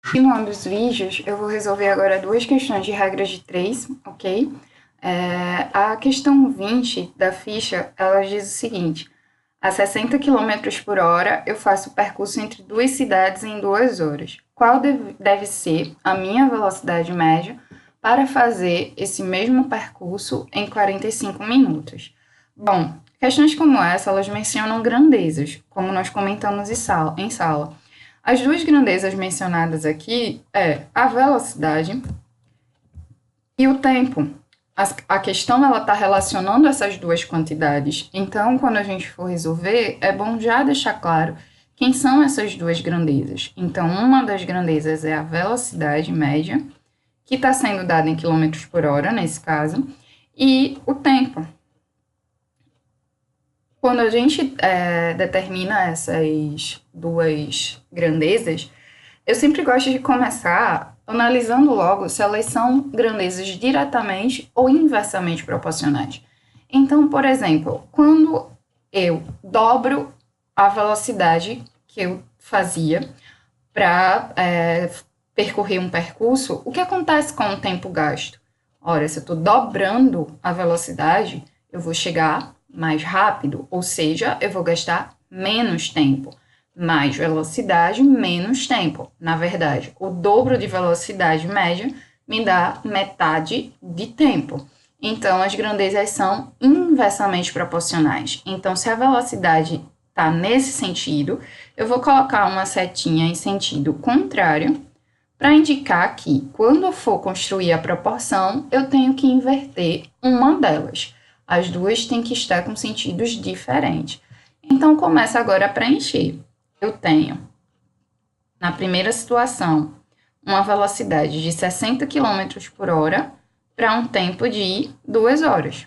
Continuando os vídeos, eu vou resolver agora duas questões de regra de 3, ok? A questão 20 da ficha, ela diz o seguinte: a 60 quilômetros por hora eu faço o percurso entre duas cidades em 2 horas. Qual deve ser a minha velocidade média para fazer esse mesmo percurso em 45 minutos? Bom, questões como essa, elas mencionam grandezas, como nós comentamos em sala. As duas grandezas mencionadas aqui é a velocidade e o tempo. A questão ela está relacionando essas duas quantidades. Então, quando a gente for resolver, é bom já deixar claro quem são essas duas grandezas. Então, uma das grandezas é a velocidade média, que está sendo dada em quilômetros por hora, nesse caso, e o tempo. Quando a gente determina essas duas grandezas, eu sempre gosto de começar analisando logo se elas são grandezas diretamente ou inversamente proporcionais. Então, por exemplo, quando eu dobro a velocidade que eu fazia para percorrer um percurso, o que acontece com o tempo gasto? Ora, se eu estou dobrando a velocidade, eu vou chegar mais rápido, ou seja, eu vou gastar menos tempo. Mais velocidade, menos tempo. Na verdade, o dobro de velocidade média me dá metade de tempo. Então, as grandezas são inversamente proporcionais. Então, se a velocidade está nesse sentido, eu vou colocar uma setinha em sentido contrário para indicar que, quando eu for construir a proporção, eu tenho que inverter uma delas. As duas têm que estar com sentidos diferentes. Então, começa agora a preencher. Eu tenho, na primeira situação, uma velocidade de 60 km por hora para um tempo de 2 horas.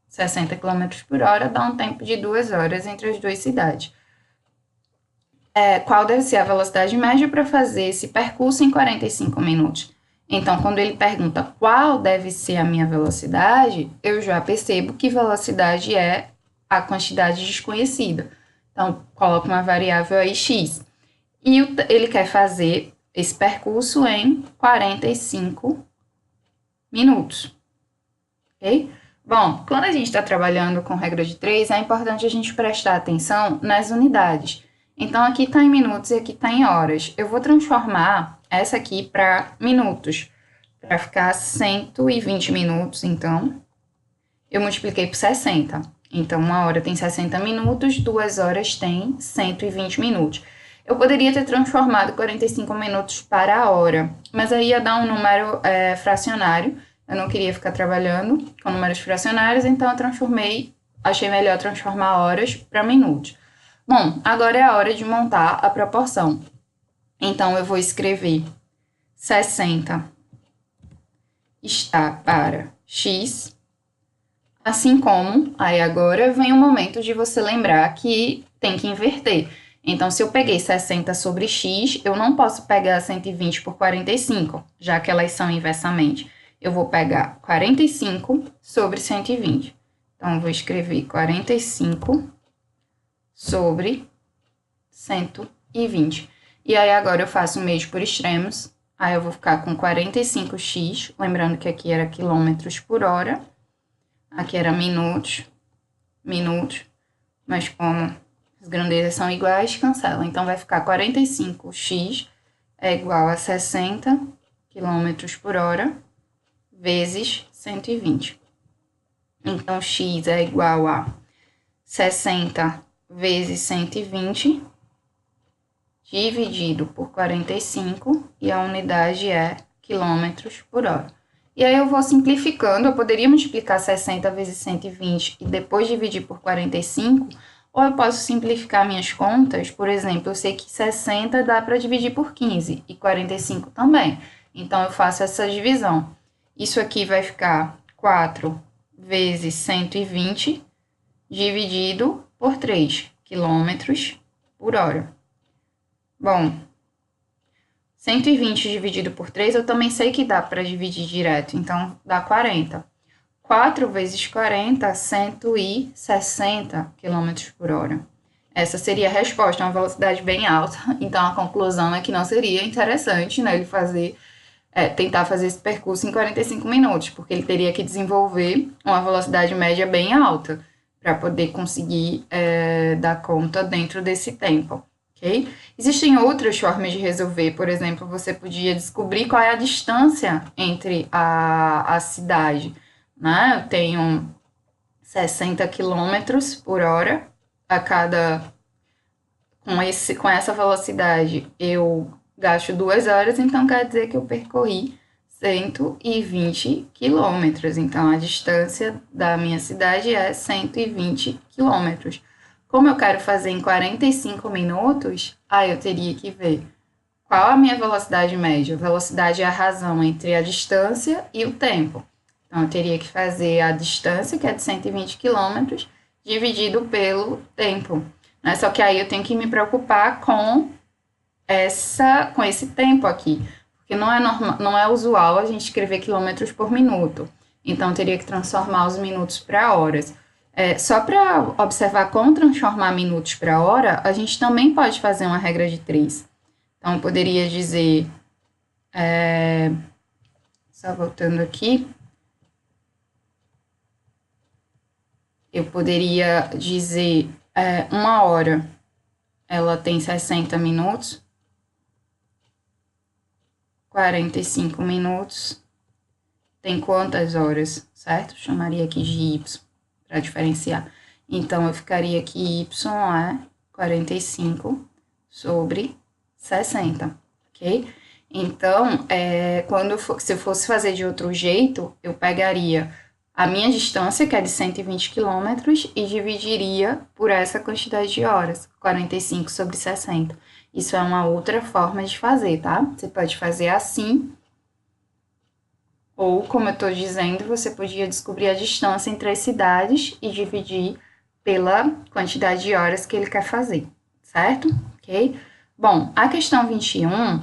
60 km por hora dá um tempo de 2 horas entre as duas cidades. Qual deve ser a velocidade média para fazer esse percurso em 45 minutos? Então, quando ele pergunta qual deve ser a minha velocidade, eu já percebo que velocidade é a quantidade desconhecida. Então, coloco uma variável aí x. E ele quer fazer esse percurso em 45 minutos. Ok? Bom, quando a gente está trabalhando com regra de 3, é importante a gente prestar atenção nas unidades. Então, aqui está em minutos e aqui está em horas. Eu vou transformar essa aqui para minutos, para ficar 120 minutos, então, eu multipliquei por 60. Então, 1 hora tem 60 minutos, 2 horas tem 120 minutos. Eu poderia ter transformado 45 minutos para a hora, mas aí ia dar um número fracionário. Eu não queria ficar trabalhando com números fracionários, então eu achei melhor transformar horas para minutos. Bom, agora é a hora de montar a proporção. Então, eu vou escrever 60 está para x, assim como, aí agora vem o momento de você lembrar que tem que inverter. Então, se eu peguei 60 sobre x, eu não posso pegar 120 por 45, já que elas são inversamente. Eu vou pegar 45 sobre 120. Então, eu vou escrever 45 sobre 120. E aí, agora eu faço meios por extremos. Aí, eu vou ficar com 45x, lembrando que aqui era quilômetros por hora. Aqui era minutos, mas como as grandezas são iguais, cancela. Então, vai ficar 45x é igual a 60 km por hora vezes 120. Então, x é igual a 60 vezes 120 dividido por 45 e a unidade é quilômetros por hora. E aí eu vou simplificando, eu poderia multiplicar 60 vezes 120 e depois dividir por 45, ou eu posso simplificar minhas contas, por exemplo, eu sei que 60 dá para dividir por 15 e 45 também. Então, eu faço essa divisão. Isso aqui vai ficar 4 vezes 120 dividido por 3 quilômetros por hora. Bom, 120 dividido por 3, eu também sei que dá para dividir direto, então dá 40. 4 vezes 40, 160 km por hora. Essa seria a resposta, uma velocidade bem alta. Então, a conclusão é que não seria interessante, né, ele tentar fazer esse percurso em 45 minutos, porque ele teria que desenvolver uma velocidade média bem alta para poder conseguir dar conta dentro desse tempo, ok? Existem outras formas de resolver, por exemplo, você podia descobrir qual é a distância entre a cidade, né? Eu tenho 60 quilômetros por hora a cada... Com essa velocidade, eu gasto 2 horas, então quer dizer que eu percorri 120 quilômetros. Então, a distância da minha cidade é 120 quilômetros. Como eu quero fazer em 45 minutos, aí eu teria que ver qual a minha velocidade média. Velocidade é a razão entre a distância e o tempo. Então, eu teria que fazer a distância, que é de 120 quilômetros, dividido pelo tempo. Né? Só que aí eu tenho que me preocupar com esse tempo aqui, porque não é usual a gente escrever quilômetros por minuto. Então, eu teria que transformar os minutos para horas. Só para observar como transformar minutos para hora, a gente também pode fazer uma regra de 3. Então, eu poderia dizer, só voltando aqui, eu poderia dizer uma hora, ela tem 60 minutos, 45 minutos, tem quantas horas, certo? Chamaria aqui de y, para diferenciar. Então, eu ficaria que y é 45 sobre 60, ok? Então, se eu fosse fazer de outro jeito, eu pegaria a minha distância, que é de 120 quilômetros, e dividiria por essa quantidade de horas, 45 sobre 60. Isso é uma outra forma de fazer, tá? Você pode fazer assim, ou, como eu estou dizendo, você podia descobrir a distância entre as cidades e dividir pela quantidade de horas que ele quer fazer, certo? Ok? Bom, a questão 21,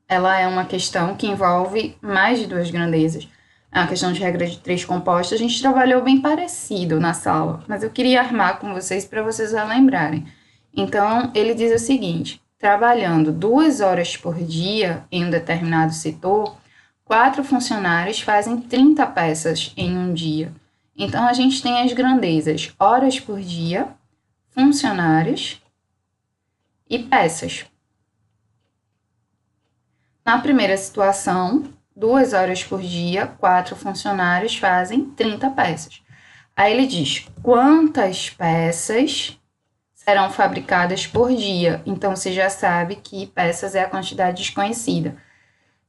ela é uma questão que envolve mais de 2 grandezas. É uma questão de regra de 3 compostas. A gente trabalhou bem parecido na sala, mas eu queria armar com vocês para vocês relembrarem. Então, ele diz o seguinte: trabalhando 2 horas por dia em um determinado setor, 4 funcionários fazem 30 peças em um dia. Então, a gente tem as grandezas horas por dia, funcionários e peças. Na primeira situação, 2 horas por dia, 4 funcionários fazem 30 peças. Aí ele diz quantas peças serão fabricadas por dia. Então, você já sabe que peças é a quantidade desconhecida.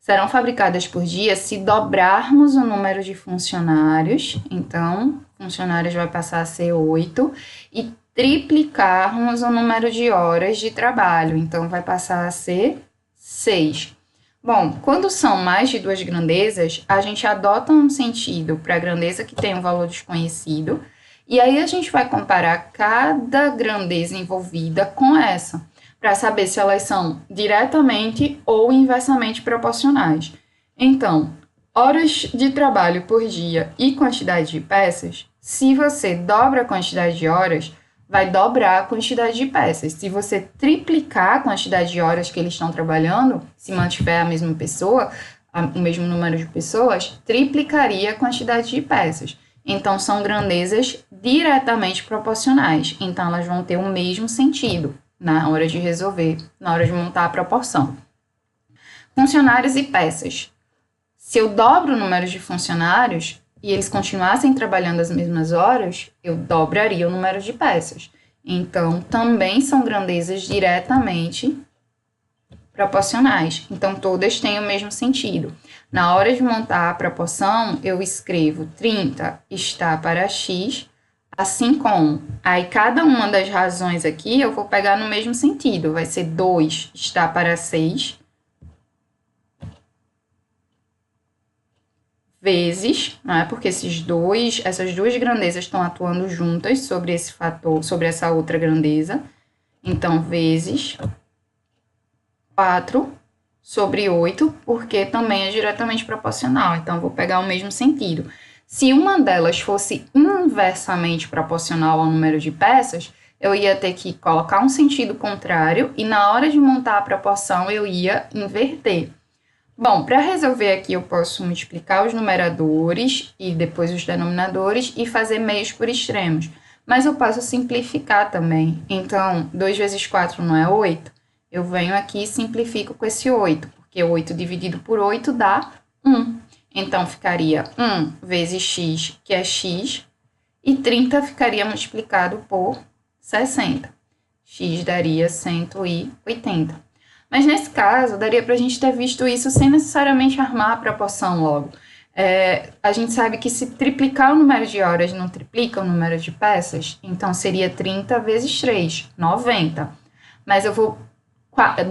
Serão fabricadas por dia se dobrarmos o número de funcionários. Então, funcionários vai passar a ser 8. E triplicarmos o número de horas de trabalho. Então, vai passar a ser 6. Bom, quando são mais de 2 grandezas, a gente adota um sentido para a grandeza que tem um valor desconhecido, e aí a gente vai comparar cada grandeza envolvida com essa, para saber se elas são diretamente ou inversamente proporcionais. Então, horas de trabalho por dia e quantidade de peças, se você dobra a quantidade de horas, vai dobrar a quantidade de peças. Se você triplicar a quantidade de horas que eles estão trabalhando, se mantiver a mesma pessoa, o mesmo número de pessoas, triplicaria a quantidade de peças. Então, são grandezas diretamente proporcionais. Então, elas vão ter o mesmo sentido na hora de resolver, na hora de montar a proporção. Funcionários e peças. Se eu dobro o número de funcionários e eles continuassem trabalhando as mesmas horas, eu dobraria o número de peças. Então, também são grandezas diretamente proporcionais. Então, todas têm o mesmo sentido. Na hora de montar a proporção, eu escrevo 30 está para x, assim como. Aí, cada uma das razões aqui, eu vou pegar no mesmo sentido. Vai ser 2 está para 6, vezes, não é? Porque essas duas grandezas estão atuando juntas sobre esse fator, sobre essa outra grandeza. Então, vezes 4 sobre 8, porque também é diretamente proporcional. Então, eu vou pegar o mesmo sentido. Se uma delas fosse inversamente proporcional ao número de peças, eu ia ter que colocar um sentido contrário e na hora de montar a proporção eu ia inverter. Bom, para resolver aqui eu posso multiplicar os numeradores e depois os denominadores e fazer meios por extremos. Mas eu posso simplificar também. Então, 2 vezes 4 não é 8? Eu venho aqui e simplifico com esse 8, porque 8 dividido por 8 dá 1. Então, ficaria 1 vezes x, que é x, e 30 ficaria multiplicado por 60. X daria 180. Mas nesse caso, daria para a gente ter visto isso sem necessariamente armar a proporção logo. A gente sabe que se triplicar o número de horas não triplica o número de peças, então seria 30 vezes 3, 90. Mas eu vou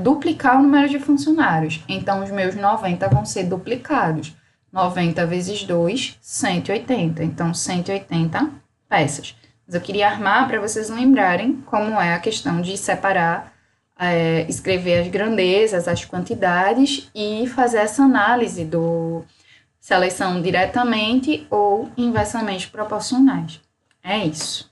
duplicar o número de funcionários, então os meus 90 vão ser duplicados. 90 vezes 2, 180. Então, 180 peças. Mas eu queria armar para vocês lembrarem como é a questão de separar, escrever as grandezas, as quantidades e fazer essa análise se elas são diretamente ou inversamente proporcionais. É isso.